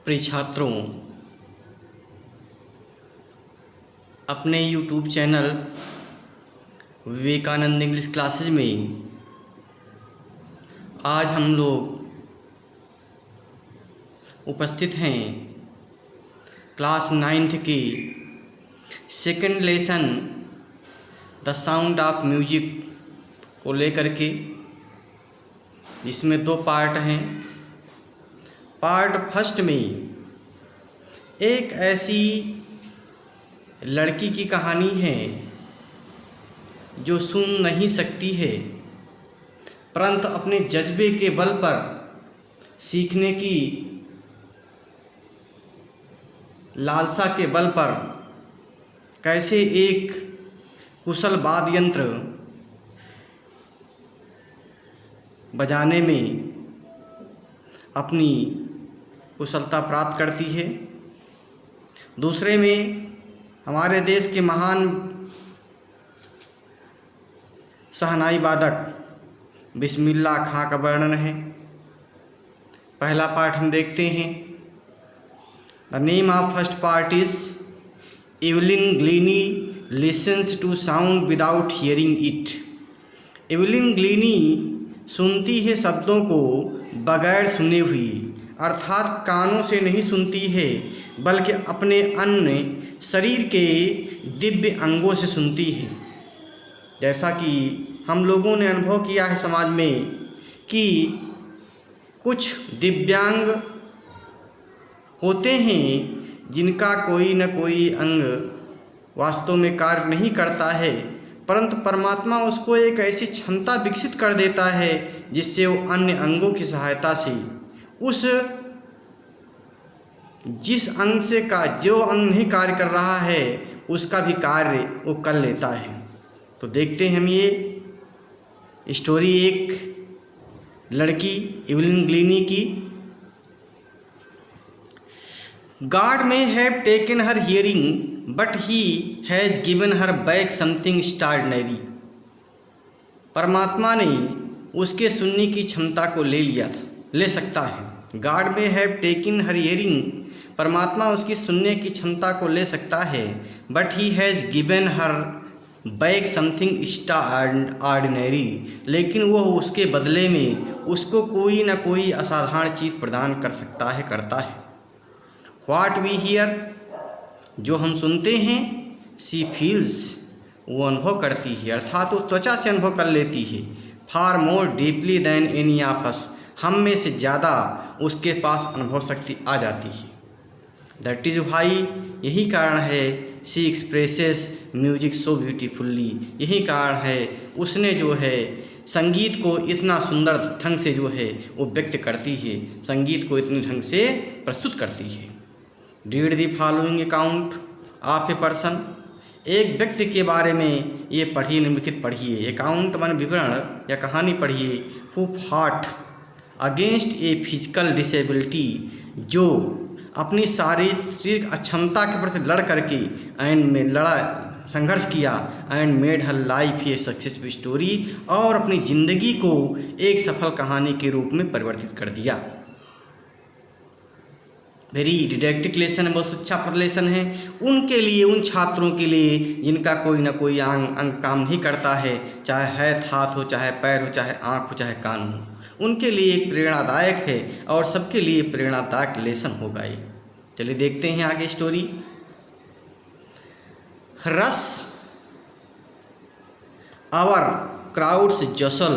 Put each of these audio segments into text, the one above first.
प्रिय छात्रों, अपने YouTube channel Vivekananda English classes में आज हम लोग उपस्थित हैं क्लास 9th के second lesson the sound of music को लेकर के, जिसमें 2 पार्ट हैं। पार्ट फर्स्ट में एक ऐसी लड़की की कहानी है जो सुन नहीं सकती है, परंतु अपने जज्बे के बल पर सीखने की लालसा के बल पर कैसे एक कुशल वाद्य यंत्र बजाने में अपनी कुशलता प्राप्त करती है। दूसरे में हमारे देश के महान शहनाई वादक बिस्मिल्लाह खां का वर्णन है। पहला पार्ट हम देखते हैं। The name of first part is Evelyn Glennie listens to sound without hearing it. Evelyn Glennie सुनती है शब्दों को बगैर सुने हुई, अर्थात कानों से नहीं सुनती है बल्कि अपने अन्य शरीर के दिव्य अंगों से सुनती है। जैसा कि हम लोगों ने अनुभव किया है समाज में कि कुछ दिव्यांग होते हैं जिनका कोई न कोई अंग वास्तव में कार्य नहीं करता है, परंतु परमात्मा उसको एक ऐसी क्षमता विकसित कर देता है जिससे वो अन्य अंगों की सहायता से उस जिस अंग से का जो अंग नहीं कार्य कर रहा है उसका भी कार्य वो कर लेता है। तो देखते हैं हम ये स्टोरी एक लड़की एवलिन ग्लीनी की। God may have taken her hearing, but He has given her back something extraordinary. परमात्मा ने उसके सुनने की क्षमता को ले सकता है। God may have taken her hearing, परमात्मा उसकी सुनने की क्षमता को ले सकता है, but He has given her back something extraordinary, लेकिन वो उसके बदले में उसको कोई ना कोई असाधारण चीज़ प्रदान करता है। What we hear, जो हम सुनते हैं, she feels, वो अनुभव करती है, अर्थात वो त्वचा से अनुभव कर लेती है। Far more deeply than any of us, हम में से ज़्यादा उसके पास अनुभव शक्ति आ जाती है। That is why, यही कारण है she expresses music so beautifully, यही कारण है उसने जो है संगीत को इतना सुंदर ढंग से जो है वो व्यक्त करती है, संगीत को इतने ढंग से प्रस्तुत करती है। Read the following account of a person, एक व्यक्ति के बारे में ये पढ़िए, निम्नलिखित पढ़िए। अकाउंट मान विवरण या कहानी पढ़िए। Who fought against a physical disability, जो अपनी शारीरिक अक्षमता के प्रति लड़ करके संघर्ष किया, and made her life a successful story, और अपनी ज़िंदगी को एक सफल कहानी के रूप में परिवर्तित कर दिया। वेरी डिडक्टिक लेसन है, बहुत अच्छा प्रलेसन है उनके लिए, उन छात्रों के लिए जिनका कोई ना कोई अंग काम नहीं करता है, चाहे हाथ हो, चाहे पैर हो, चाहे आँख हो, चाहे कान हो, उनके लिए एक प्रेरणादायक है और सबके लिए प्रेरणादायक लेसन होगा ये। चलिए देखते हैं आगे story. Rush hour crowds jostle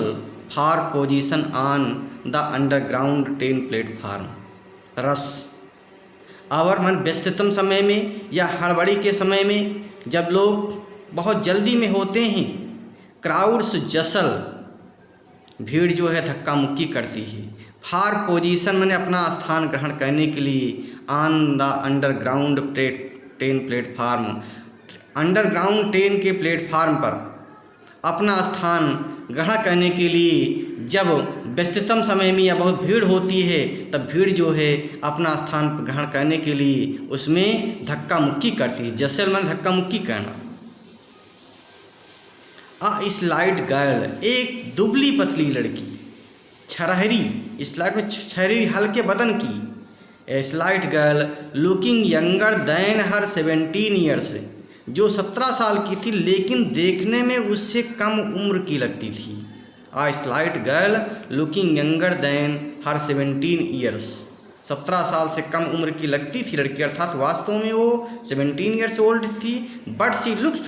for position on the underground train platform. Rush hour मन व्यस्ततम समय में या हड़बड़ी के समय में, जब लोग बहुत जल्दी में होते हैं। क्राउड्स जसल, भीड़ जो है धक्का मुक्की करती है। फॉर पोजीशन मैंने अपना स्थान ग्रहण करने के लिए। On the underground train platform, underground train के प्लेटफार्म पर अपना स्थान ग्रहण करने के लिए जब व्यस्ततम समय में या बहुत भीड़ होती है, तब भीड़ जो है अपना स्थान ग्रहण करने के लिए उसमें धक्का मुक्की करती है। जसल में धक्का मुक्की करना। स्लाइड गर्ल, एक दुबली पतली लड़की, छरहरी, स्लाइड में छरहरी हल्के बदन की, a slight girl looking younger than her 17 years, जो 17 साल की थी लेकिन देखने में उससे कम उम्र की लगती थी। A slight girl looking younger than her 17 years, 17 साल से कम उम्र की लगती थी लड़की, अर्थात वास्तव में वो 17 ईयर्स ओल्ड थी। But she looks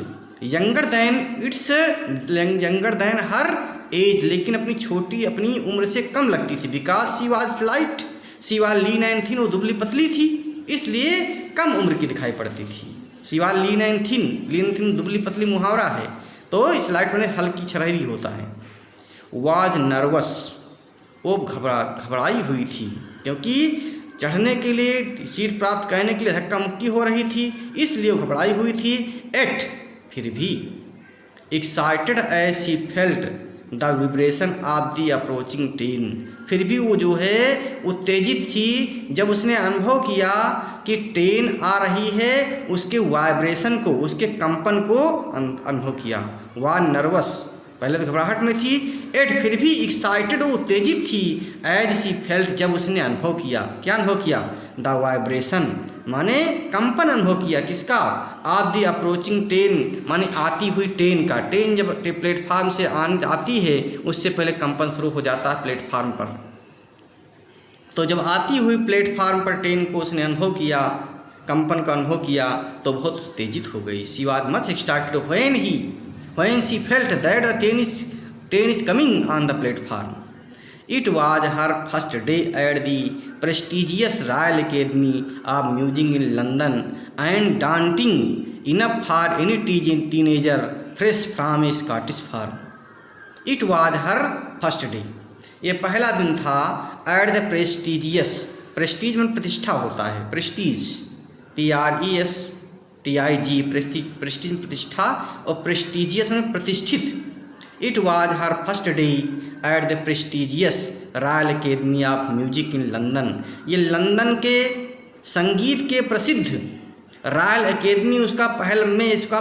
younger than it's younger than her age, लेकिन अपनी उम्र से कम लगती थी। Because she was slight, she was lean and thin, वो दुबली पतली थी इसलिए कम उम्र की दिखाई पड़ती थी। She was lean and thin दुबली पतली मुहावरा है, तो स्लाइट मैंने हल्की छरहरी होता है। वाज नर्वस, वो घबराई हुई थी क्योंकि चढ़ने के लिए सीट प्राप्त करने के लिए धक्का मुक्की हो रही थी, इसलिए वो घबराई हुई थी। एट, फिर भी excited as she felt the vibration of the approaching train, फिर भी वो जो है उत्तेजित थी जब उसने अनुभव किया कि ट्रेन आ रही है, उसके वाइब्रेशन को, उसके कंपन को अनुभव किया। वह नर्वस, पहले तो घबराहट में थी। एट, फिर भी एक्साइटेड, वो उत्तेजित थी। एज सी फेल्ट, जब उसने अनुभव किया, क्या अनुभव किया? द वाइब्रेशन माने कंपन अनुभव किया, किसका? ऑफ द अप्रोचिंग ट्रेन माने आती हुई ट्रेन का। ट्रेन जब प्लेटफार्म से आती है उससे पहले कंपन शुरू हो जाता है प्लेटफार्म पर। तो जब आती हुई प्लेटफार्म पर ट्रेन को उसने अनुभव किया, कंपन का अनुभव किया, तो बहुत उत्तेजित हो गई। She was much excited when she felt that the train is coming on the platform. It was her first day at the prestigious Royal Academy of Music in London, and daunting enough for any teenager fresh from a Scottish farm. It was her first day. ये पहला दिन था at the prestigious, Prestige में प्रतिष्ठा होता है, Prestige PRESTIG, Prestige प्रतिष्ठा, और प्रेस्टीजियस में प्रतिष्ठित। It was her first day at the prestigious Royal Academy of Music in London, ये लंदन के संगीत के प्रसिद्ध रॉयल अकेडमी उसका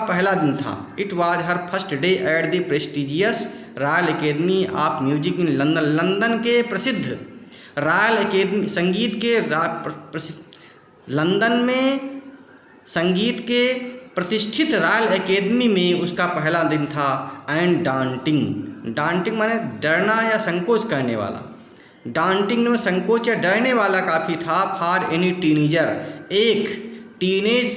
पहला दिन था। It was her first day at the prestigious Royal Academy of Music in London, London के प्रसिद्ध रॉयल अकेडमी संगीत के लंदन में संगीत के प्रतिष्ठित रॉयल अकेडमी में उसका पहला दिन था। एंड डांटिंग माने डरना या संकोच करने वाला, डांटिंग में संकोच या डरने वाला काफ़ी था। फॉर एनी टीनेजर, एक टीनेज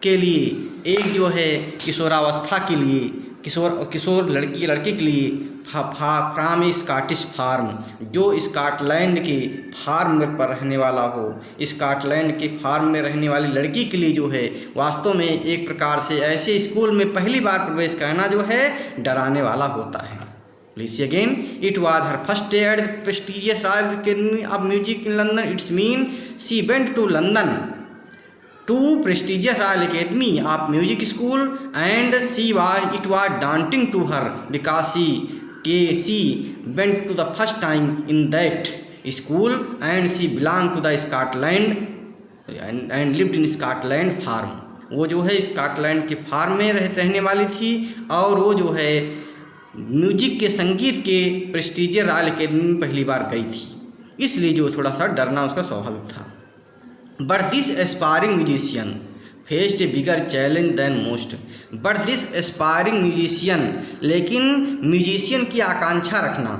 के लिए, एक जो है किशोरावस्था के लिए, किशोर लड़के के लिए। फ्राम स्कॉटिश फार्म, जो स्कॉटलैंड के फार्म पर रहने वाला हो, स्कॉटलैंड के फार्म में रहने वाली लड़की के लिए जो है वास्तव में एक प्रकार से ऐसे स्कूल में पहली बार प्रवेश करना जो है डराने वाला होता है। Please again, it was her first day at the prestigious Royal Academy of Music in London. It's mean she went to London to prestigious Royal Academy of Music School, and it was daunting to her because she went to the first time in that school, and she belonged to the Scotland and lived in Scotland farm. वो जो है Scotland के farm में रहने वाली थी, और वो जो है म्यूजिक के संगीत के प्रेस्टीजियस रॉयल अकेडमी में पहली बार गई थी, इसलिए जो थोड़ा सा डरना उसका स्वाभाविक था। But this aspiring musician faced a bigger challenge than most. But this aspiring musician, लेकिन म्यूजिशियन की आकांक्षा रखना,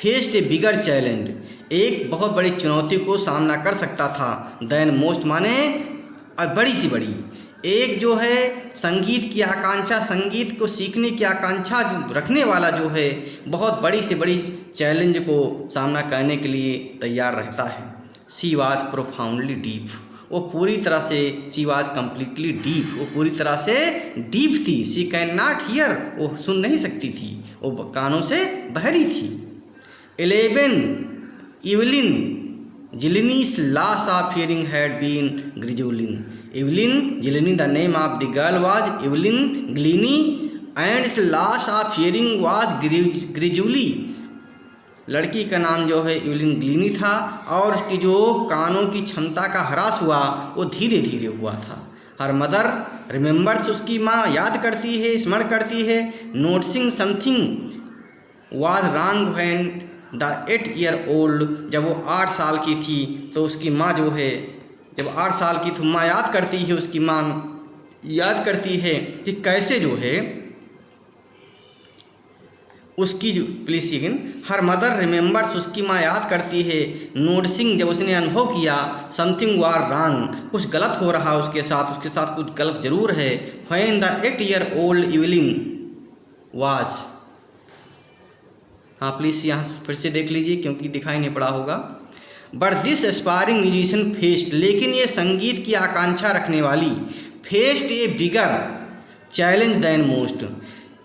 faced a bigger challenge, एक बहुत बड़ी चुनौती को सामना कर सकता था। than most माने बड़ी सी बड़ी, एक जो है संगीत की आकांक्षा, संगीत को सीखने की आकांक्षा रखने वाला जो है बहुत बड़ी से बड़ी चैलेंज को सामना करने के लिए तैयार रहता है। शी वाज प्रोफाउंडली डीप, वो पूरी तरह से, शी वाज कम्प्लीटली डीप, वो पूरी तरह से डीप थी। शी कैन नॉट हियर, वो सुन नहीं सकती थी, वो कानों से बहरी थी। 11 Evelyn जिलिनी's loss of hearing had been gradual. Evelyn Gilney, the name of the girl was Evelyn Gilney, and its loss of hearing was gradually. लड़की का नाम जो है एवलिन ग्लीनी था, और उसकी जो कानों की क्षमता का ह्रास हुआ वो धीरे धीरे हुआ था। हर मदर रिमेंबर्स, उसकी माँ याद करती है, स्मरण करती है। Noticing something was wrong when the 8 old, जब वो 8 साल की थी तो उसकी माँ जो है, जब 8 साल की थी माँ याद करती है, उसकी माँ याद करती है कि कैसे जो है उसकी जो please again her mother remembers, उसकी माँ याद करती है, नोटिसिंग, जब उसने अनुभव किया, समथिंग वार रॉन्ग, कुछ गलत हो रहा उसके साथ कुछ गलत जरूर है। When the 8 old Evelyn was, हाँ प्लीज़ यहाँ फिर से देख लीजिए क्योंकि दिखाई नहीं पड़ा होगा। But this aspiring musician faced, लेकिन ये संगीत की आकांक्षा रखने वाली, फेस्ड ए बिगर चैलेंज दैन मोस्ट,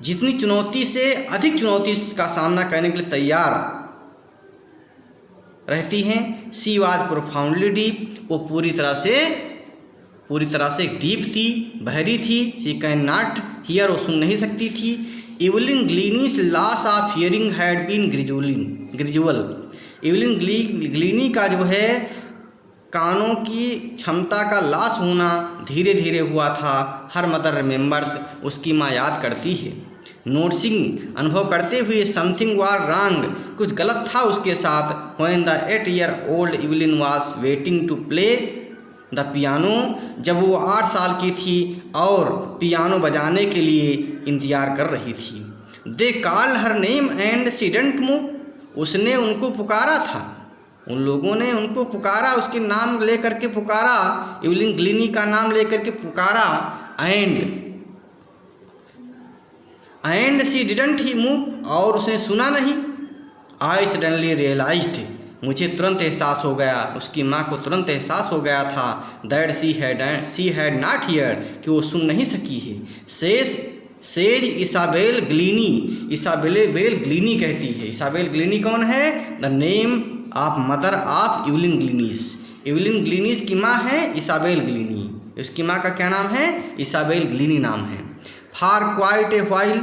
जितनी चुनौती से अधिक चुनौती का सामना करने के लिए तैयार रहती हैं। सी वाज प्रोफाउंडली डीप, वो पूरी तरह से डीप थी, बहरी थी। शी कैन नॉट हियर, वो सुन नहीं सकती थी। Evelyn Glennie's loss of hearing had been gradual, Evelyn Glennie का जो है कानों की क्षमता का लॉस होना धीरे धीरे हुआ था। हर मदर रिमेंबर्स, उसकी माँ याद करती है। नोटिसिंग, अनुभव करते हुए, समथिंग वार रॉन्ग, कुछ गलत था उसके साथ। When the 8 old Evelyn was waiting to play the piano, जब वो 8 साल की थी और पियानो बजाने के लिए इंतज़ार कर रही थी। They called her name and she didn't move, उसने उनको पुकारा था, उन लोगों ने उनको पुकारा, उसके नाम लेकर के पुकारा, इवलिन ग्लीनी का नाम लेकर के पुकारा। And she didn't he move, और उसने सुना नहीं। आई सडनली रियलाइज्ड, मुझे तुरंत एहसास हो गया, उसकी माँ को तुरंत एहसास हो गया था, that she had not here, कि वो सुन नहीं सकी है। सेज इसाबेल ग्लीनी कहती है। इसाबेल ग्लीनी कौन है? The name of mother of Evelyn Glennie's, Evelyn Glennie's की माँ है इसाबेल ग्लीनी, उसकी माँ का क्या नाम है? इसाबेल ग्लीनी नाम है। For quite a while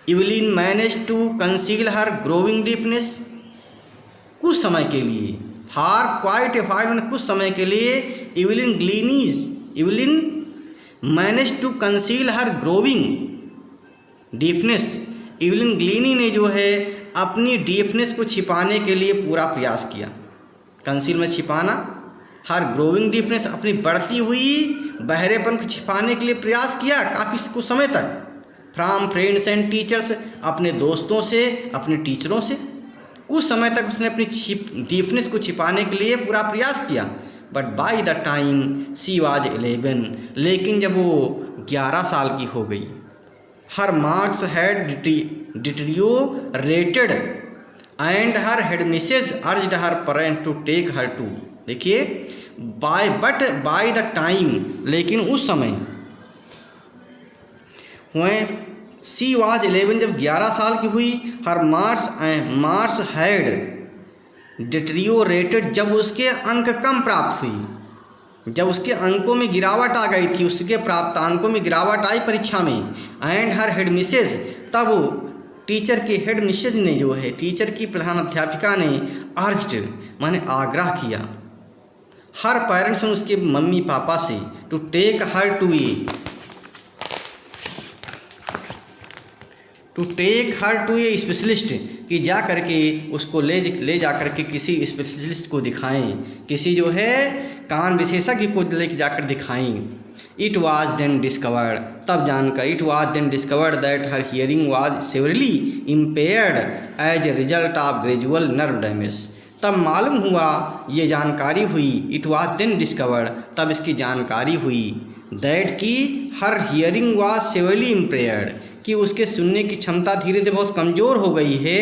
Evelyn manage to conceal her growing deepness, कुछ समय के लिए, फॉर क्वाइट ए व्हाइल कुछ समय के लिए, Evelyn manage to conceal her growing deafness, Evelyn Glennie ने जो है अपनी डीपनेस को छिपाने के लिए पूरा प्रयास किया। कंसील में छिपाना, हर ग्रोविंग डीपनेस, अपनी बढ़ती हुई बहरेपन को छिपाने के लिए प्रयास किया काफ़ी कुछ समय तक। फ्रॉम फ्रेंड्स एंड टीचर्स, अपने दोस्तों से, अपने टीचरों से, कुछ समय तक उसने अपनी डीपनेस को छिपाने के लिए पूरा प्रयास किया। But by the time she was 11, लेकिन जब वो 11 साल की हो गई, her marks had deteriorated and her headmistress urged her parent to take her to, देखिए बाय द टाइम, लेकिन उस समय, शी वाज 11, जब 11 साल की हुई, हर मार्क्स हैड डिटेरियोरेटेड, जब उसके अंक कम प्राप्त हुई, जब उसके अंकों में गिरावट आ गई थी, उसके प्राप्तांकों में गिरावट आई परीक्षा में। एंड हर हेडमिसेस, तब टीचर की हेडमिसेस ने जो है, टीचर की प्रधान अध्यापिका ने अर्ज्ड माने आग्रह किया, हर पेरेंट्स ने उसके मम्मी पापा से, to take her to a specialist, कि जा करके उसको ले जा करके किसी स्पेशलिस्ट को दिखाएं, किसी जो है कान विशेषज्ञ को ले जाकर दिखाएं। इट वाज देन डिस्कवर्ड, तब जानकर, it was then discovered that her hearing was severely impaired as a result of gradual nerve damage, तब मालूम हुआ, ये जानकारी हुई, इट वाज देन डिस्कवर्ड, तब इसकी जानकारी हुई, दैट कि हर हियरिंग वाज सेवरली इम्पेयर्ड, कि उसके सुनने की क्षमता धीरे धीरे बहुत कमज़ोर हो गई है,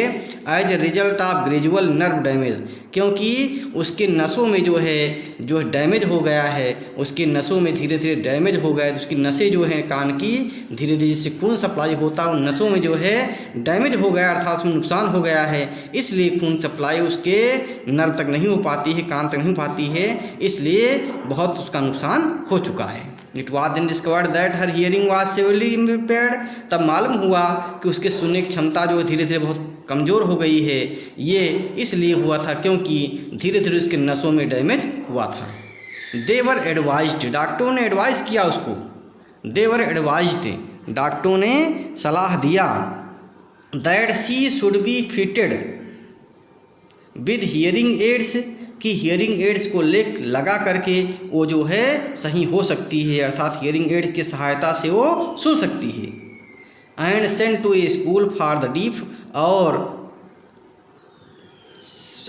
as a result of gradual nerve damage, क्योंकि उसके नसों में जो है जो डैमेज हो गया है, उसके नसों में धीरे धीरे डैमेज हो गया, उसकी नसें जो हैं कान की धीरे धीरे जिससे खून सप्लाई होता है उन नसों में जो है डैमेज हो गया, अर्थात उसमें नुकसान हो गया है, इसलिए खून सप्लाई उसके नर्व तक नहीं हो पाती है, कान तक नहीं हो पाती है, इसलिए बहुत उसका नुकसान हो चुका है। It was then discovered that her hearing was severely impaired, तब मालूम हुआ कि उसके सुनने की क्षमता जो धीरे धीरे बहुत कमज़ोर हो गई है, ये इसलिए हुआ था क्योंकि धीरे धीरे उसके नसों में डैमेज हुआ था। देवर एडवाइज्ड, डॉक्टरों ने एडवाइस किया उसको, देवर एडवाइज्ड, डॉक्टरों ने सलाह दिया, that she should be fitted with hearing aids, कि हियरिंग एड्स को लगा करके वो जो है सही हो सकती है, अर्थात हियरिंग एड्स की सहायता से वो सुन सकती है। And sent to a school for the deaf, और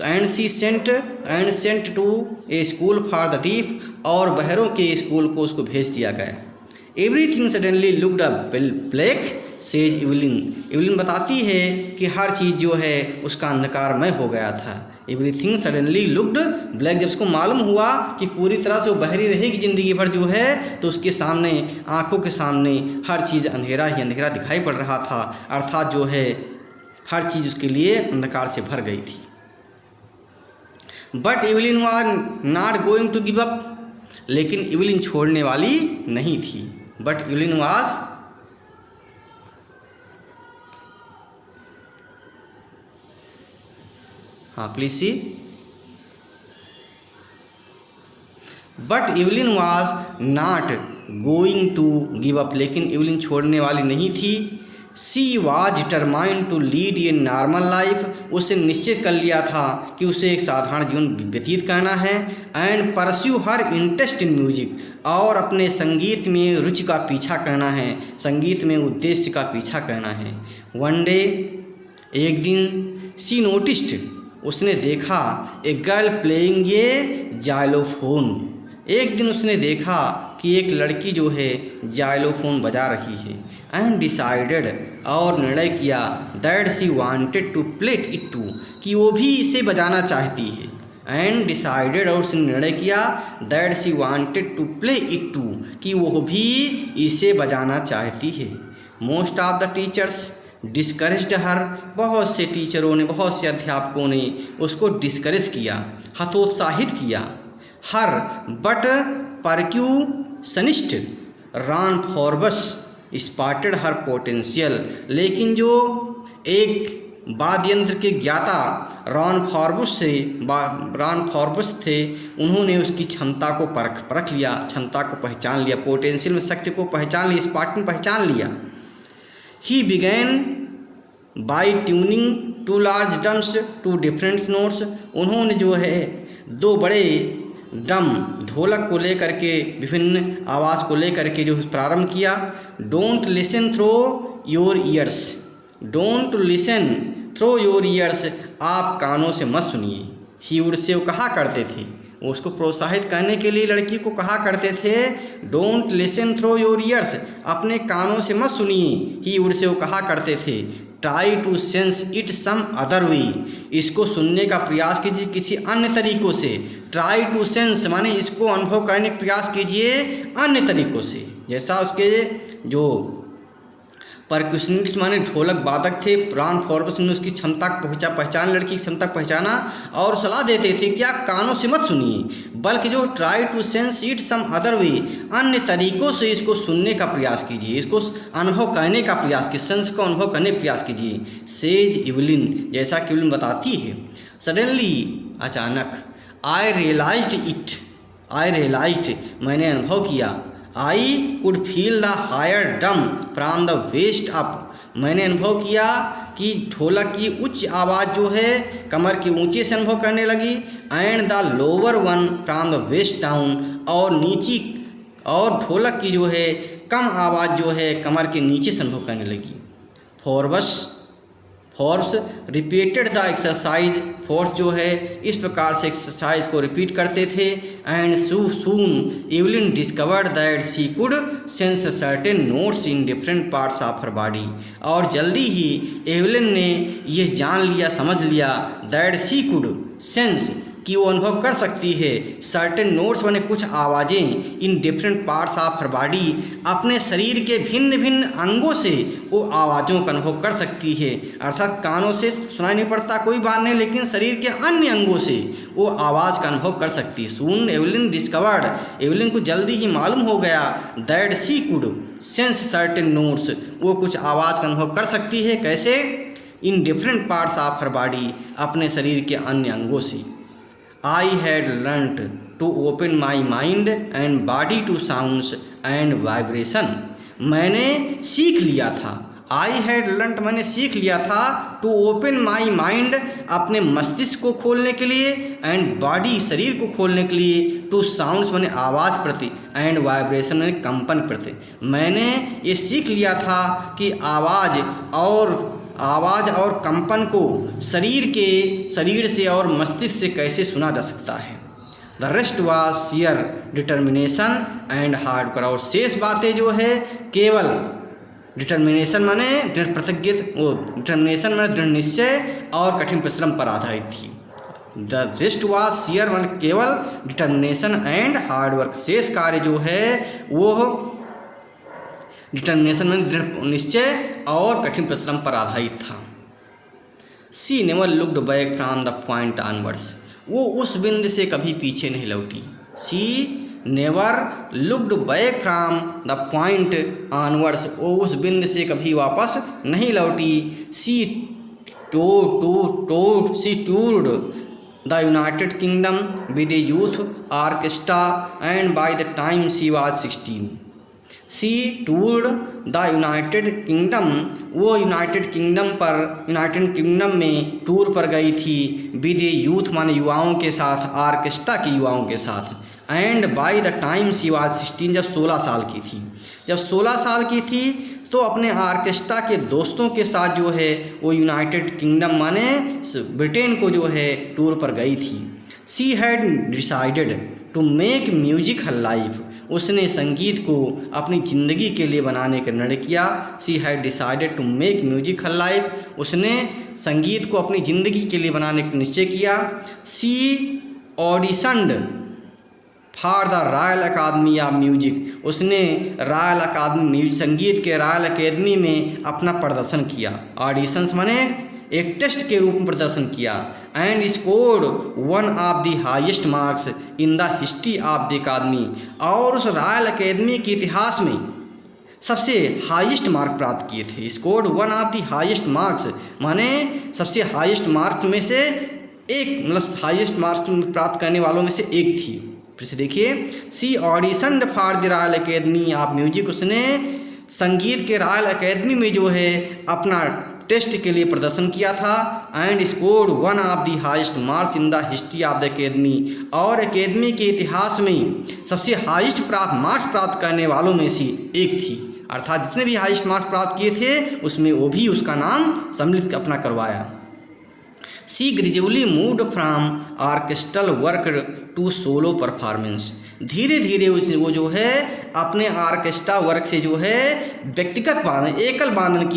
and sent to a school for the deaf, और बहरों के स्कूल को उसको भेज दिया गया। Everything suddenly looked a black says Evelyn, Evelyn बताती है कि हर चीज़ जो है उसका अंधकारमय हो गया था। एवरीथिंग सडनली लुक्ड ब्लैक, जब उसको मालूम हुआ कि पूरी तरह से वो बहरी रहेगी ज़िंदगी भर जो है, तो उसके सामने, आंखों के सामने हर चीज़ अंधेरा ही अंधेरा दिखाई पड़ रहा था, अर्थात जो है हर चीज़ उसके लिए अंधकार से भर गई थी। But Evelyn was not going to give up, लेकिन इवलिन छोड़ने वाली नहीं थी। बट इवलिन वाज, हाँ please see, but Evelyn was not going to give up, लेकिन इवलिन छोड़ने वाली नहीं थी। She was determined to lead a normal life, उसे निश्चित कर लिया था कि उसे एक साधारण जीवन व्यतीत करना है। And pursue her interest in music, और अपने संगीत में रुचि का पीछा करना है, संगीत में उद्देश्य का पीछा करना है। वन डे, एक दिन, सी नोटिस्ड, उसने देखा a girl playing a xylophone, एक दिन उसने देखा कि एक लड़की जो है जाइलोफोन बजा रही है। एंड डिसाइडेड, और निर्णय किया, that she wanted to play it too, कि वो भी इसे बजाना चाहती है। एंड डिसाइडेड, और उसने निर्णय किया, that she wanted to play it too, कि वो भी इसे बजाना चाहती है। Most of the teachers discouraged her, बहुत से टीचरों ने, बहुत से अध्यापकों ने उसको डिस्करेज किया, हतोत्साहित किया। Her but percussionist Ron Forbes spotted her potential, लेकिन जो एक वाद्य यंत्र के ज्ञाता रॉन फॉर्बस थे, उन्होंने उसकी क्षमता को परख लिया, क्षमता को पहचान लिया, पोटेंशियल में शक्ति को पहचान लिया, स्पॉट में पहचान लिया। He began by tuning two large drums to different notes, उन्होंने जो है दो बड़े ड्रम, ढोलक को लेकर के, विभिन्न आवाज़ को लेकर के जो प्रारंभ किया। Don't listen through your ears, don't listen through your ears, आप कानों से मत सुनिए। ही वुड से, वो कहा करते थे, उसको प्रोत्साहित करने के लिए लड़की को कहा करते थे, don't listen through your ears, अपने कानों से मत सुनिए। ही वुड से, वो कहा करते थे, try to sense it some other way, इसको सुनने का प्रयास कीजिए किसी अन्य तरीक़ों से। ट्राई टू सेंस माने इसको अनुभव करने का प्रयास कीजिए अन्य तरीक़ों से। जैसा उसके जो परक्यूशनिस्ट माने ढोलक वादक थे, रॉन फॉर्बस ने उसकी क्षमता को पहचान, लड़की की क्षमता को पहचाना और सलाह देते थे कि आप कानों से मत सुनिए, बल्कि जो try to sense it some other way, अन्य तरीक़ों से इसको सुनने का प्रयास कीजिए, इसको अनुभव करने का प्रयास कीजिए, सेंस को अनुभव करने का प्रयास कीजिए। सेज इवलिन, जैसा कि इवलिन बताती है, सडनली, अचानक, आई रियलाइज्ड, मैंने अनुभव किया, I could feel the higher drum from the waist up, मैंने अनुभव किया कि ढोलक की उच्च आवाज़ जो है कमर के ऊंचे से अनुभव करने लगी। And the lower one from the waist down, और नीची, और ढोलक की जो है कम आवाज़ जो है कमर के नीचे से अनुभव करने लगी। Forbes repeated the exercise, force जो है इस प्रकार से एक्सरसाइज को रिपीट करते थे। And soon Evelyn discovered that she could sense certain notes in different parts of her body, और जल्दी ही एवलिन ने यह जान लिया, समझ लिया, दैट शी कुड सेंस, कि वो अनुभव कर सकती है, सर्टेन नोट्स माने कुछ आवाज़ें, in different parts of her body, अपने शरीर के भिन्न भिन्न अंगों से वो आवाज़ों का अनुभव कर सकती है। अर्थात कानों से सुनाई नहीं पड़ता कोई बात नहीं, लेकिन शरीर के अन्य अंगों से वो आवाज़ का अनुभव कर सकती है। सून एवलिन डिस्कवर्ड, एवलिन को जल्दी ही मालूम हो गया, that she could sense certain notes, वो कुछ आवाज़ का अनुभव कर सकती है। कैसे? In different parts of her body, अपने शरीर के अन्य अंगों से। I had learnt to open my mind and body to sounds and vibration, मैंने सीख लिया था, आई हैड लर्नड मैंने सीख लिया था, टू ओपन माई माइंड अपने मस्तिष्क को खोलने के लिए, एंड बॉडी शरीर को खोलने के लिए, टू साउंड्स मैंने आवाज़ प्रति, एंड वाइब्रेशन मैंने कंपन प्रति। मैंने ये सीख लिया था कि आवाज़ और कंपन को शरीर से और मस्तिष्क से कैसे सुना जा सकता है। The rest was share determination and hard work, और शेष बातें जो है केवल डिटर्मिनेशन माने दृढ़ प्रतिज्ञित, वो डिटर्मिनेशन माने दृढ़ निश्चय और कठिन परिश्रम पर आधारित थी। द रेस्ट वाज शेयर माने केवल डिटर्मिनेशन एंड हार्ड वर्क, शेष कार्य जो है वो डिटर्मिनेशन में दृढ़ निश्चय और कठिन परिश्रम पर आधारित था। She never looked back from the point onwards, वो उस बिंदु से कभी पीछे नहीं लौटी। She never looked back from the point onwards, वो उस बिंदु से कभी वापस नहीं लौटी। She toured the United Kingdom with a youth orchestra and by the time she was 16। She toured the United Kingdom, वो यूनाइटेड किंगडम में टूर पर गई थी, विद ए यूथ माने युवाओं के साथ, ऑर्केस्ट्रा के युवाओं के साथ, and by the time she was 16, जब 16 साल की थी। जब 16 साल की थी तो अपने ऑर्केस्ट्रा के दोस्तों के साथ जो है वो यूनाइटेड किंगडम माने ब्रिटेन को जो है टूर पर गई थी। She had decided to make music her life, उसने संगीत को अपनी ज़िंदगी के लिए बनाने का निर्णय किया। She had decided to make music her life, उसने संगीत को अपनी ज़िंदगी के लिए बनाने का निश्चय किया। She auditioned for the Royal Academy of Music, उसने रॉयल अकादमी संगीत के रॉयल अकेदमी में अपना प्रदर्शन किया। ऑडिशंस माने एक टेस्ट के रूप में प्रदर्शन किया। And scored one of the highest marks in the history of the academy, और उस रॉयल अकेदमी के इतिहास में सबसे हाईएस्ट मार्क प्राप्त किए थे। Scored one of the highest marks माने सबसे हाईएस्ट मार्क्स में से एक, मतलब हाईएस्ट मार्क्स प्राप्त करने वालों में से एक थी। फिर से देखिए, she auditioned for the Royal Academy of Music, उसने संगीत के रॉयल अकेदमी में जो है अपना टेस्ट के लिए प्रदर्शन किया था। And scored one of the highest marks in the history of the academy, और अकेदमी के इतिहास में सबसे हाईएस्ट मार्क्स प्राप्त करने वालों में से एक थी। अर्थात जितने भी हाईएस्ट मार्क्स प्राप्त किए थे उसमें वो भी उसका नाम सम्मिलित अपना करवाया। She gradually moved from orchestral work to solo performance, धीरे धीरे वो जो है अपने ऑर्केस्ट्रा वर्क से जो है व्यक्तिगत वादन, एकल वादन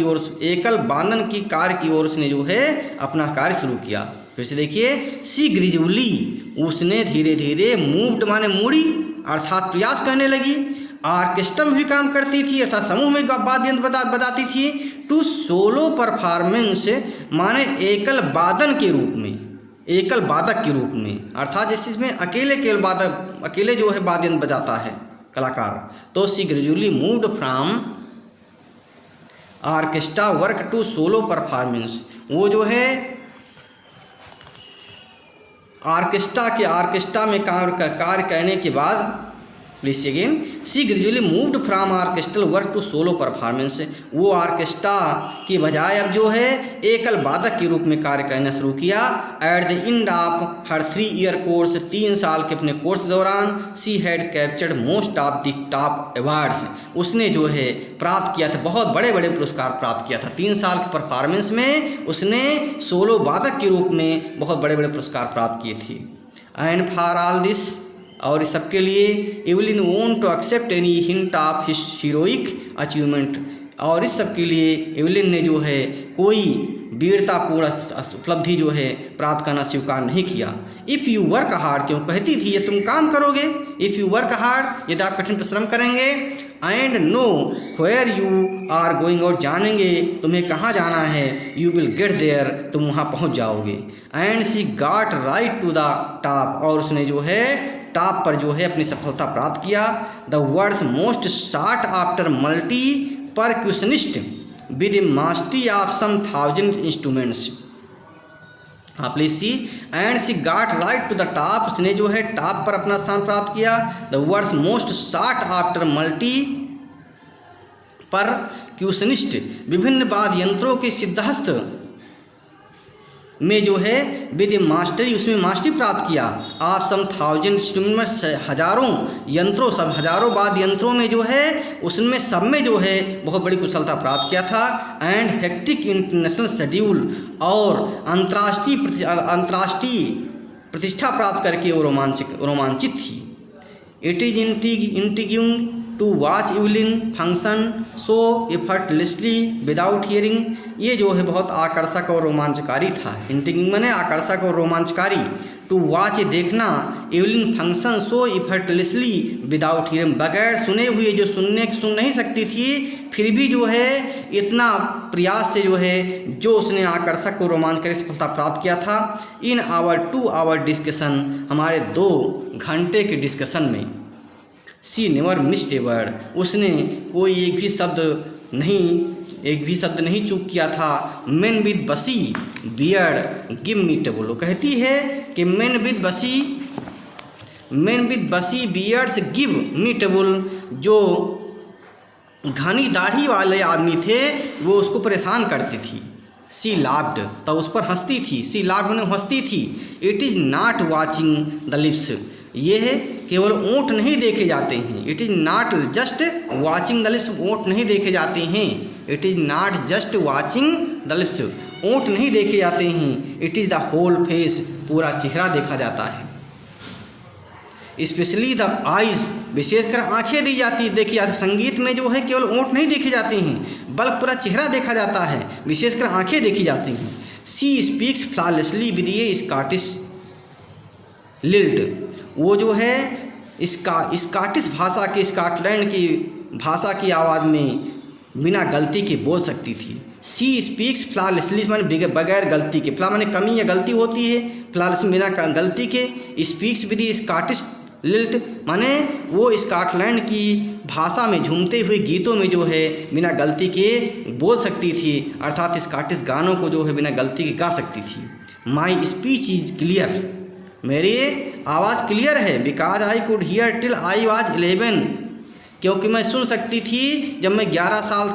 की कार्य की ओर उसने जो है अपना कार्य शुरू किया। फिर से देखिए, सी ग्रेजुअली, उसने धीरे धीरे मूव्ड माने मुड़ी, अर्थात प्रयास करने लगी। ऑर्केस्ट्रा में भी काम करती थी, अर्थात समूह में वाद्य यंत्र बजाती थी। टू सोलो परफॉर्मेंस माने एकल वादन के रूप में, एकल वादक के रूप में, अर्थात जैसे इसमें अकेले जो है वाद्य यंत्र बजाता है कलाकार। तो she gradually moved from orchestra work to solo performance, वो जो है ऑर्केस्ट्रा में कार्य करने के बाद, please again, she gradually moved from orchestral work to solo performance, वो ऑर्केस्ट्रा की बजाय अब जो है एकल वादक के रूप में कार्य करना शुरू किया। At the end of her 3 year course, 3 साल के अपने कोर्स के दौरान, she had captured most of the top awards, उसने जो है प्राप्त किया था, बहुत बड़े बड़े पुरस्कार प्राप्त किया था। 3 साल की परफॉर्मेंस में उसने सोलो वादक के रूप में बहुत बड़े बड़े पुरस्कार प्राप्त किए थे। एंड फॉर ऑल दिस, और इस सबके लिए Evelyn won't to accept any hint of his heroic achievement, और इस सब के लिए एवलिन ने जो है कोई वीरतापूर्ण उपलब्धि जो है प्राप्त करना स्वीकार नहीं किया। इफ़ यू वर्क हार्ड, क्यों कहती थी ये तुम काम करोगे, इफ़ यू वर्क हार्ड, यदि आप कठिन परिश्रम करेंगे, and know where you are going, और जानेंगे तुम्हें कहाँ जाना है, यू विल गेट देयर, तुम वहाँ पहुँच जाओगे। And she got right to the top, और उसने जो है टॉप पर जो है अपनी सफलता प्राप्त किया। The world's most sought after multi percussionist with mastery of some 1000 instruments, हाँ please see. And she got right to the top, उसने जो है टॉप पर अपना स्थान प्राप्त किया। The world's most sought after multi percussionist, विभिन्न वाद्य यंत्रों के सिद्धहस्त में जो है विद मास्टरी, उसमें मास्टरी प्राप्त किया। आप सम थाउजेंड इंस्ट्रूमेंट्स, हजारों यंत्रों, सब हजारों वाद्य यंत्रों में जो है उसमें सब में जो है बहुत बड़ी कुशलता प्राप्त किया था। एंड हेक्टिक इंटरनेशनल शेड्यूल, और अंतर्राष्ट्रीय प्रतिष्ठा प्राप्त करके वो रोमांचित थी। It is intriguing to watch Evelyn function so effortlessly without hearing, ये जो है बहुत आकर्षक और रोमांचकारी था। इंट्रिगिंग माने आकर्षक और रोमांचकारी, टू वॉच देखना, Evelyn function so effortlessly without hearing, बगैर सुने हुए, जो सुन नहीं सकती थी फिर भी जो है इतना प्रयास से जो है जो उसने आकर्षक और रोमांचकारी सफलता प्राप्त किया था। इन आवर 2 आवर डिस्कशन, हमारे 2 घंटे के डिस्कशन में, सी नेवर मिस्ड ए वर्ड, उसने कोई एक भी शब्द नहीं चूक किया था। मैन विद बसी बियर्ड गिव मी टेबल, वो कहती है कि मैन विद बसी बियर्ड्स गिव मी टेबल, जो घनी दाढ़ी वाले आदमी थे वो उसको परेशान करती थी। सी लाफ्ड, तो उस पर हंसती थी। सी लाफ्ड ने हंसती थी। It is not watching the lips, ये है केवल ओंठ नहीं देखे जाते हैं। It is not just watching the lips, ओंठ नहीं देखे जाते हैं। It is not just watching the lips, ओंठ नहीं देखे जाते हैं। It is the whole face, पूरा चेहरा देखा जाता है। स्पेशली द आइज़, विशेषकर आंखें दी जाती देखी जाती। संगीत में जो है केवल ओंठ नहीं देखे जाते हैं बल्कि पूरा चेहरा देखा जाता है, विशेषकर आंखें देखी जाती हैं। She speaks flawlessly with a Scottish lilt, वो जो है स्कॉटिश भाषा की, स्कॉटलैंड की भाषा की आवाज़ में बिना गलती के बोल सकती थी। सी स्पीक्स फ्लॉलेसली माने बगैर गलती के, फ्लॉ माने कमी या गलती होती है, फ्लॉलेसली बिना गलती के। स्पीक्स विद स्कॉटिश लिल्ट माने वो स्कॉटलैंड की भाषा में झूमते हुए गीतों में जो है बिना गलती के बोल सकती थी, अर्थात स्कॉटिश गानों को जो है बिना गलती के गा सकती थी। माई स्पीच इज क्लियर, मेरी आवाज़ क्लियर है। Because I could hear till I was 11, क्योंकि मैं सुन सकती थी जब मैं 11 साल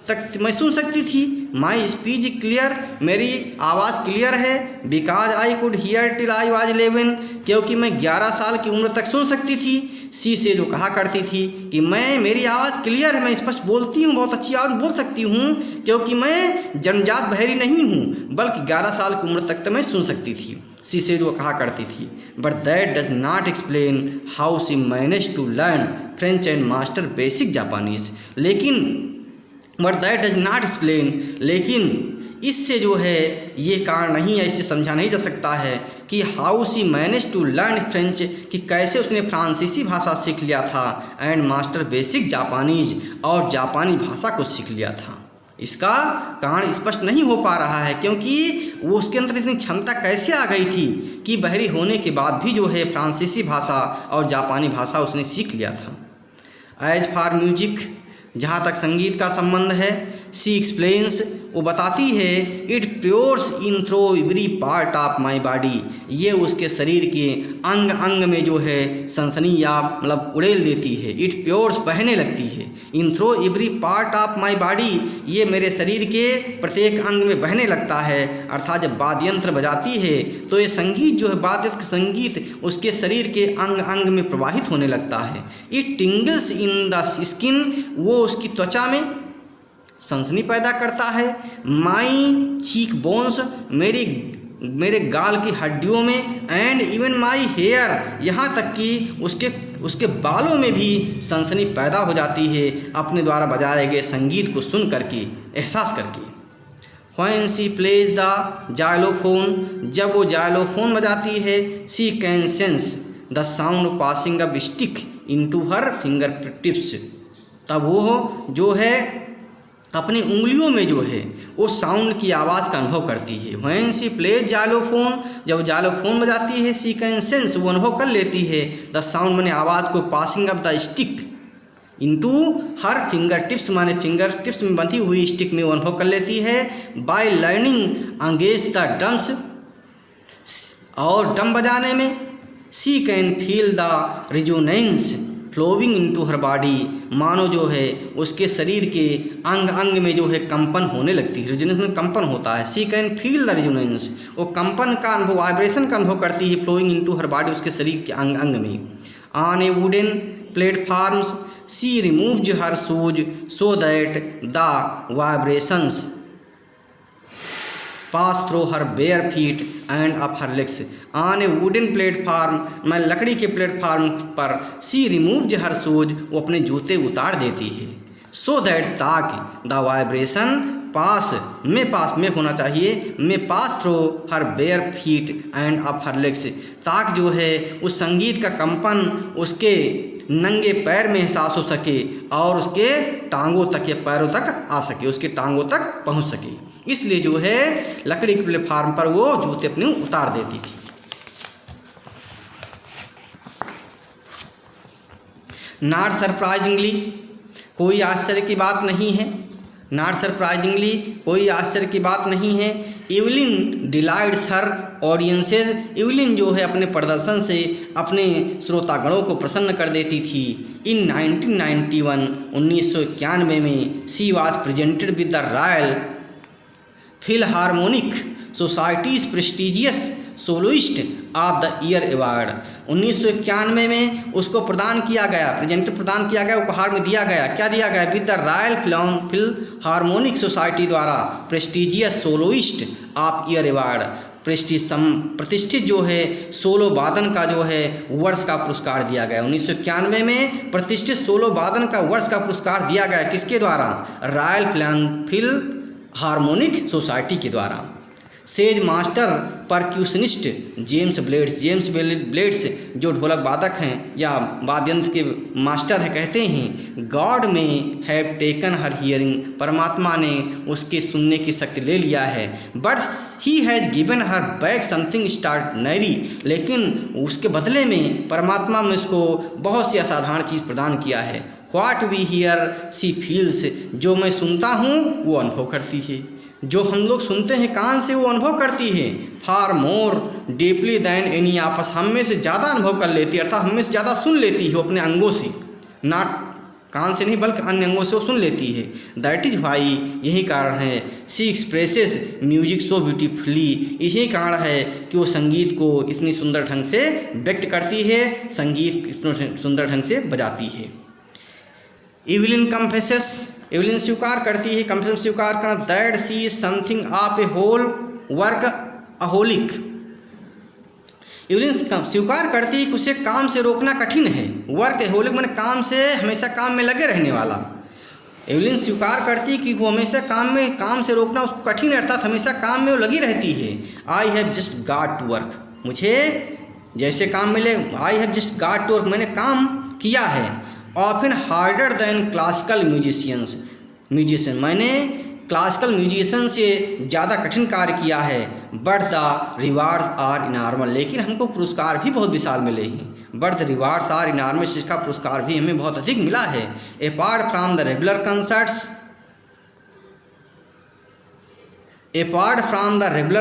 तक मैं सुन सकती थी। माई स्पीच क्लियर, मेरी आवाज़ क्लियर है। Because I could hear till I was 11, क्योंकि मैं 11 साल की उम्र तक सुन सकती थी। सी से जो कहा करती थी कि मेरी आवाज़ क्लियर है, मैं स्पष्ट बोलती हूँ, बहुत अच्छी आवाज़ बोल सकती हूँ, क्योंकि मैं जन्मजात बहरी नहीं हूँ, बल्कि 11 साल की उम्र तक तो मैं सुन सकती थी। सी से जो कहा करती थी। But that does not explain how she manage to learn French and master basic Japanese, but that does not explain, लेकिन इससे जो है ये कारण नहीं है, इससे समझा नहीं जा सकता है कि how she manage to learn French, कि कैसे उसने फ्रांसीसी भाषा सीख लिया था, एंड मास्टर बेसिक जापानीज, और जापानी भाषा को सीख लिया था। इसका कारण स्पष्ट नहीं हो पा रहा है, क्योंकि वो उसके अंदर इतनी क्षमता कैसे आ गई थी कि बहरी होने के बाद भी जो है फ्रांसीसी भाषा और जापानी भाषा उसने सीख लिया था। एज फॉर म्यूजिक, जहाँ तक संगीत का संबंध है, सी एक्सप्लेन्स, वो बताती है, it pours in through every part of my body, ये उसके शरीर के अंग अंग में जो है सनसनी या मतलब उड़ेल देती है। इट प्योर्स, बहने लगती है। In through every part of my body, ये मेरे शरीर के प्रत्येक अंग में बहने लगता है। अर्थात जब वाद्य यंत्र बजाती है तो ये संगीत जो है, वाद्य संगीत उसके शरीर के अंग अंग में प्रवाहित होने लगता है। इट टिंगल्स इन द स्किन, वो उसकी त्वचा में सनसनी पैदा करता है। माई चीक बोन्स, मेरे गाल की हड्डियों में, एंड इवन माई हेयर, यहाँ तक कि उसके बालों में भी सनसनी पैदा हो जाती है अपने द्वारा बजाए गए संगीत को सुन करके, एहसास करके। When she plays the xylophone, जब वो जाइलोफोन बजाती है, she can sense the sound passing a stick into her finger tips, तब वो जो है अपनी उंगलियों में जो है वो साउंड की आवाज़ का अनुभव करती है। व्हेन सी प्लेज जाइलोफोन, जब जाइलोफोन बजाती है, सी कैन सेंस, वो अनुभव कर लेती है द साउंड माने आवाज़ को, passing of the stick into her finger tips माने फिंगर टिप्स में बंधी हुई स्टिक में वो अनुभव कर लेती है। By leaning against the drums, और ड्रम बजाने में, she can feel the resonance flowing into her body, मानो जो है उसके शरीर के अंग अंग में जो है कंपन होने लगती है, रेजोनेंस में कंपन होता है। She can feel the resonance, वो कंपन का अनुभव, वाइब्रेशन का अनुभव करती है, फ्लोइंग इनटू हर बॉडी, उसके शरीर के अंग अंग में। On A wooden platforms she removed her shoes so that the vibrations pass through her bare feet and up her legs. On A wooden platform, मैं लकड़ी के प्लेटफार्म पर, सी रिमूव्ड हर शूज, वो अपने जूते उतार देती है, सो दैट, ताकि द वाइब्रेशन पास में होना चाहिए, में pass through her bare feet and up her legs, ताकि जो है उस संगीत का कंपन उसके नंगे पैर में एहसास हो सके और उसके टांगों तक या पैरों तक आ सके, उसके टांगों तक पहुंच सके। इसलिए जो है लकड़ी के प्लेटफार्म पर वो जूते अपने उतार देती थी। नॉट सरप्राइजिंगली, कोई आश्चर्य की बात नहीं है, नॉट सरप्राइजिंगली, कोई आश्चर्य की बात नहीं है। एवलिन डिलाइट्स हर ऑडियंसेस, एवलिन जो है अपने प्रदर्शन से अपने श्रोतागणों को प्रसन्न कर देती थी। इन 1991, 1991 में she was presented with the Royal Philharmonic societies prestigious soloist of the year award. 1991 में उसको प्रदान किया गया, प्रेजेंट प्रदान किया गया, उपहार में दिया गया। क्या दिया गया? With the Royal Philharmonic Society द्वारा prestigious soloist of year award, प्रतिष्ठित जो है सोलो वादन का जो है वर्ष का पुरस्कार दिया गया। 1991 में प्रतिष्ठित सोलो वादन का वर्ष का पुरस्कार दिया गया। किसके द्वारा? रॉयल फिलहार्मोनिक सोसाइटी के द्वारा। सेज मास्टर परक्यूशनिस्ट जेम्स ब्लेड्स जो ढोलक वादक हैं या वाद्यंत्र के मास्टर हैं, कहते हैं गॉड में हैव टेकन हर हियरिंग, परमात्मा ने उसके सुनने की शक्ति ले लिया है। But he has given her back something extraordinary, लेकिन उसके बदले में परमात्मा ने उसको बहुत सी असाधारण चीज़ प्रदान किया है। What we hear she feels, जो मैं सुनता हूँ वो अनुभव करती है, जो हम लोग सुनते हैं कान से वो अनुभव करती है। फार मोर डीपली दैन एनी आपस, हम में से ज़्यादा अनुभव कर लेती है, अर्थात हम में से ज़्यादा सुन लेती है वो अपने अंगों से, नाट कान से नहीं बल्कि अन्य अंगों से वो सुन लेती है। दैट इज़ वाई, यही कारण है, she expresses music so beautifully, यही कारण है कि वो संगीत को इतनी सुंदर ढंग से व्यक्त करती है, संगीत इतने सुंदर ढंग से बजाती है। एवलिन कन्फेसेस, एवलिन स्वीकार करती है, कन्फेशन स्वीकार करना, that she is something of a whole workaholic. Evelyn स्वीकार करती है कि उसे काम से रोकना कठिन है। वर्क अहोलिक मैंने काम से हमेशा काम में लगे रहने वाला। एवलिन स्वीकार करती है कि वो हमेशा काम से रोकना उसको कठिन है, अर्थात हमेशा काम में वो लगी रहती है। I have just got to work, मुझे जैसे काम मिले, I have just got to work, मैंने काम किया है। Often harder than classical musician, मैंने क्लासिकल म्यूजिशियन से ज़्यादा कठिन कार्य किया है। But the rewards are enormous, लेकिन हमको पुरस्कार भी बहुत विशाल मिले हैं। But the rewards are enormous, इसका पुरस्कार भी हमें बहुत अधिक मिला है। Apart from the regular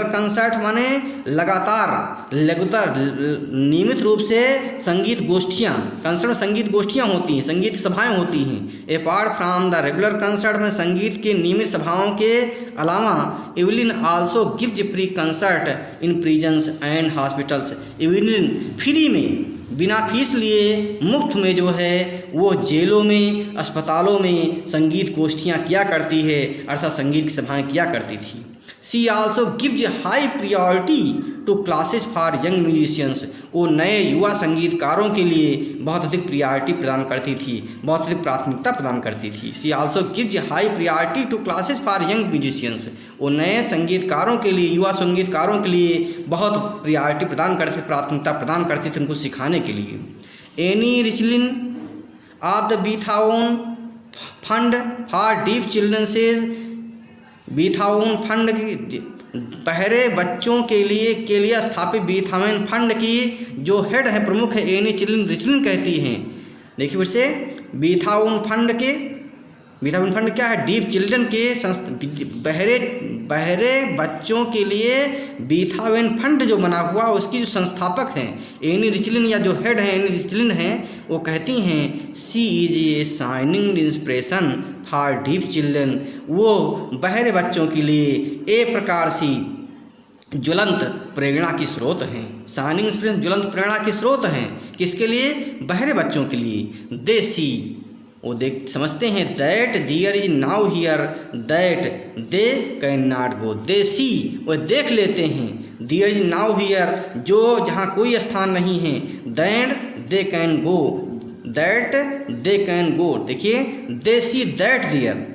concert माने लगातार नियमित रूप से संगीत गोष्ठियाँ, कंसर्ट में संगीत गोष्ठियाँ होती हैं, संगीत सभाएं होती हैं। Apart from the regular concert में संगीत के नियमित सभाओं के अलावा Evelyn also gives free concert in prisons and hospitals, Evelyn free में बिना फीस लिए मुफ्त में जो है वो जेलों में, अस्पतालों में संगीत गोष्ठियाँ किया करती है, अर्थात संगीत की सभाएँ किया करती थी। She also gives high priority to classes for young musicians, वो नए युवा संगीतकारों के लिए बहुत अधिक प्रियॉरिटी प्रदान करती थी, बहुत अधिक प्राथमिकता प्रदान करती थी। She also gives high priority to classes for young musicians, वो नए संगीतकारों के लिए, युवा संगीतकारों के लिए बहुत प्रियॉरिटी प्रदान करती, प्राथमिकता प्रदान करती थी उनको सिखाने के लिए। Annie Richlin of the Beethoven fund for deaf children's, Beethoven fund की बहरे बच्चों के लिए स्थापित बीथाउन फंड की जो हेड है, प्रमुख है, एनी रिचलिन कहती हैं। देखिए फिर से, बीथाउन फंड क्या है? डीफ चिल्ड्रन के बहरे बच्चों के लिए बीथाउन फंड जो बना हुआ उसकी जो संस्थापक हैं एनी रिचलिन या जो हेड है एनी रिचलिन हैं, वो कहती हैं she is a shining inspiration for deaf children. वो बहरे बच्चों के लिए एक प्रकार सी ज्वलंत प्रेरणा की स्रोत हैं। शाइनिंग इंस्पिरेशन ज्वलंत प्रेरणा की स्रोत हैं। किसके लिए? बहरे बच्चों के लिए। दे सी वो देख समझते हैं that there is nowhere that they can not go. They see वो देख लेते हैं दियर इज नाउ हियर जो जहाँ कोई स्थान नहीं है, that they can go that they can go. देखिए दे सी दैट दियर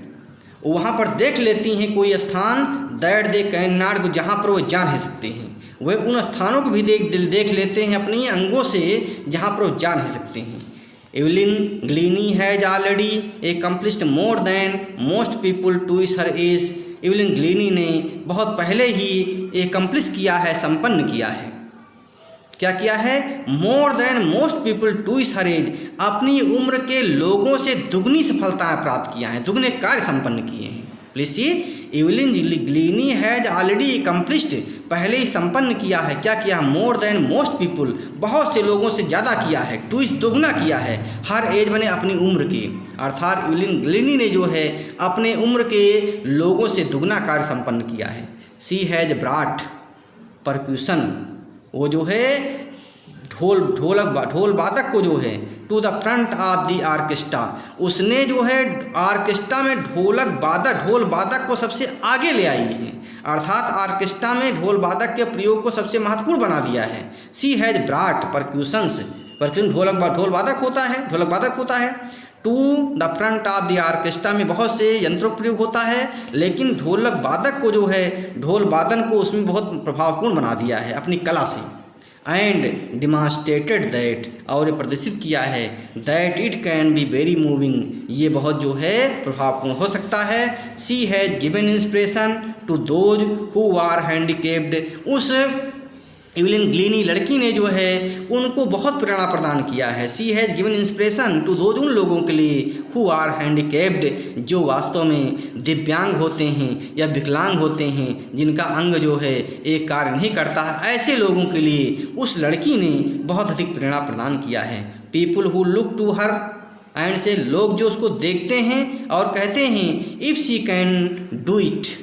वहाँ पर देख लेती हैं कोई स्थान, दैट दे कैन नॉट गो जहाँ पर वो जा नहीं सकते हैं। वे उन स्थानों को भी देख लेते हैं अपनी अंगों से जहाँ पर वो जा नहीं सकते हैं। Evelyn Glennie has already accomplished more than most people twice her as. Evelyn ग्लीनी ने बहुत पहले ही एकम्प्लिश किया है, संपन्न किया है। क्या किया है? More than most people twice her as, अपनी उम्र के लोगों से दुगनी सफलताएं प्राप्त किया है, दुगने कार्य संपन्न किए हैं। Please see Evelyn Glennie has already accomplished पहले ही संपन्न किया है। क्या किया? मोर देन मोस्ट पीपल बहुत से लोगों से ज़्यादा किया है, टू इस दुगना किया है। हर एज बने अपनी उम्र के, अर्थात एवलिन ग्लीनी ने जो है अपने उम्र के लोगों से दुगना कार्य संपन्न किया है। शी हैज ब्राट परक्यूशन वो जो है ढोल वादक को जो है to the front of the orchestra, उसने जो है आर्केस्ट्रा में ढोल वादक को सबसे आगे ले आई है, अर्थात आर्केस्ट्रा में ढोल वादक के प्रयोग को सबसे महत्वपूर्ण बना दिया है। She has brought percussions, percussion ढोल वादक होता है। To the front of the orchestra में बहुत से यंत्रों का प्रयोग होता है, लेकिन ढोलक वादक को जो है ढोल वादन को उसमें बहुत प्रभावपूर्ण बना दिया है अपनी कला से। एंड डिमांस्ट्रेटेड दैट और ये प्रदर्शित किया है that it can be very moving, ये बहुत जो है प्रभावपूर्ण हो सकता है। She has given inspiration to those who are handicapped, उस एवलिन ग्लीनी लड़की ने जो है उनको बहुत प्रेरणा प्रदान किया है। She has given inspiration to those, उन लोगों के लिए हु आर हैंडीकेप्ड जो वास्तव में दिव्यांग होते हैं या विकलांग होते हैं, जिनका अंग जो है एक कार्य नहीं करता, ऐसे लोगों के लिए उस लड़की ने बहुत अधिक प्रेरणा प्रदान किया है। People who look to her and से, लोग जो उसको देखते हैं और कहते हैं if she can do it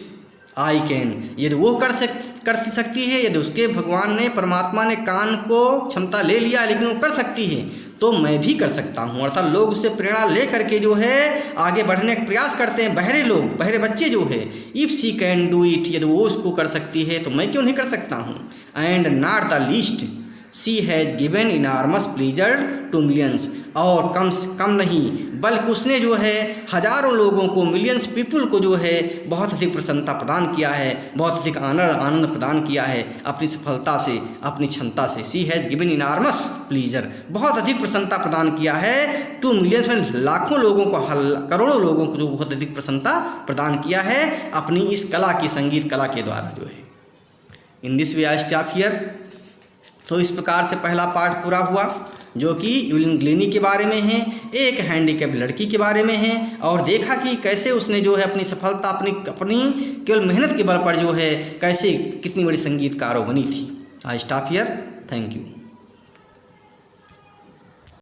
I can, यदि वो कर सकती है, यदि उसके भगवान ने परमात्मा ने कान को क्षमता ले लिया लेकिन वो कर सकती है तो मैं भी कर सकता हूँ। अर्थात लोग उससे प्रेरणा ले करके जो है आगे बढ़ने का प्रयास करते हैं। बहरे बच्चे जो है if she can do it, यदि वो उसको कर सकती है तो मैं क्यों नहीं कर सकता हूँ। And not the least she has given enormous pleasure to millions, और कम नहीं बल्कि उसने जो है हजारों लोगों को, मिलियंस पीपल को जो है बहुत अधिक प्रसन्नता प्रदान किया है, बहुत अधिक आनंद प्रदान किया है अपनी सफलता से, अपनी क्षमता से। She has given enormous pleaser, बहुत अधिक प्रसन्नता प्रदान किया है टू मिलियंस में लाखों लोगों को, करोड़ों लोगों को जो बहुत अधिक प्रसन्नता प्रदान किया है अपनी इस कला की, संगीत कला के द्वारा जो है। In this way I stop here. तो इस प्रकार से पहला पार्ट पूरा हुआ जो कि एवलिन ग्लीनी के बारे में है, एक हैंडीकैप लड़की के बारे में है, और देखा कि कैसे उसने जो है अपनी सफलता अपनी केवल मेहनत के बल पर जो है कैसे कितनी बड़ी संगीतकार बनी थी। I stop here, thank you.